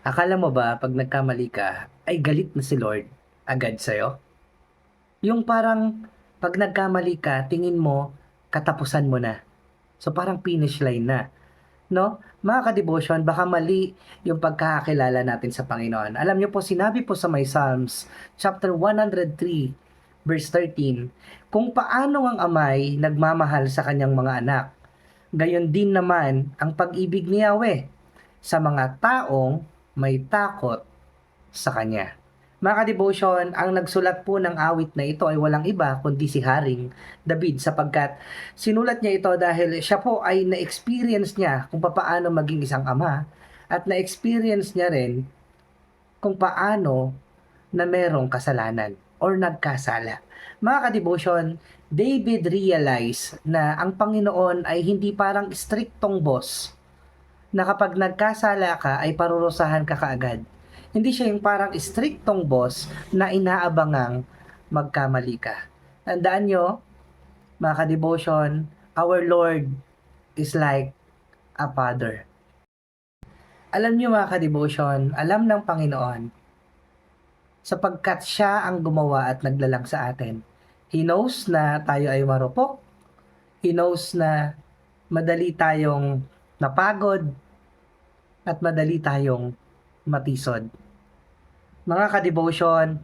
Akala mo ba 'pag nagkamali ka, ay galit na si Lord agad sa'yo? Yung parang 'pag nagkamali ka, tingin mo katapusan mo na. So, parang finish line na, 'no? Mga ka-devotion, baka mali yung pagkakakilala natin sa Panginoon. Alam niyo po, sinabi po sa may Psalms chapter 103 verse 13, kung paano ang amay nagmamahal sa kanyang mga anak, gayon din naman ang pag-ibig ni Yahweh sa mga taong may takot sa Kanya. Mga ka-devotion, ang nagsulat po ng awit na ito ay walang iba kundi si Haring David, sapagkat sinulat niya ito dahil siya po ay na-experience niya kung paano maging isang ama, at na-experience niya rin kung paano na merong kasalanan or nagkasala. Mga ka-devotion, David realized na ang Panginoon ay hindi parang striktong boss na kapag nagkasala ka ay parurusahan ka kaagad. Hindi siya yung parang striktong boss na inaabangang magkamali ka. Tandaan nyo, mga ka-devotion, our Lord is like a father. Alam nyo, mga ka-devotion, alam ng Panginoon sapagkat siya ang gumawa at naglalang sa atin. He knows na tayo ay marupok. He knows na madali tayong napagod at madali tayong matisod. Mga ka-devotion,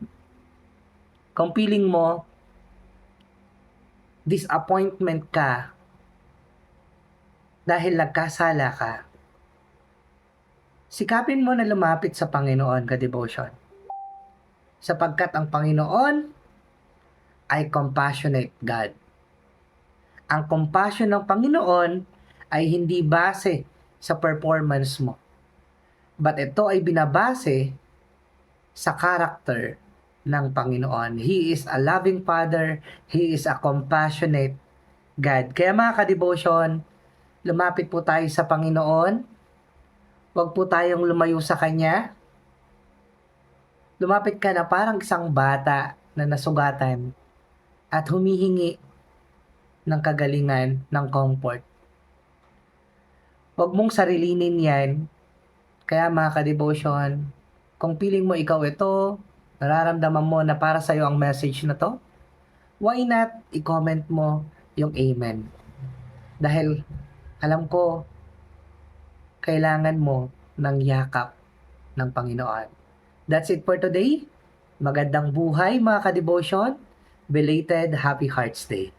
kung feeling mo disappointment ka dahil nagkasala ka, sikapin mo na lumapit sa Panginoon, ka-devotion. Sapagkat ang Panginoon ay compassionate God. Ang compassion ng Panginoon ay hindi base sa performance mo, but ito ay binabase sa character ng Panginoon. He is a loving Father. He is a compassionate God. Kaya mga ka-devotion, lumapit po tayo sa Panginoon. Huwag po tayong lumayo sa Kanya. Lumapit ka na parang isang bata na nasugatan at humihingi ng kagalingan, ng comfort. Huwag mong sarilinin yan. Kaya mga ka-devotion, kung feeling mo ikaw ito, nararamdaman mo na para sa'yo ang message na to, why not i-comment mo yung amen? Dahil alam ko, kailangan mo ng yakap ng Panginoon. That's it for today. Magandang buhay mga ka-devotion. Belated Happy Hearts Day.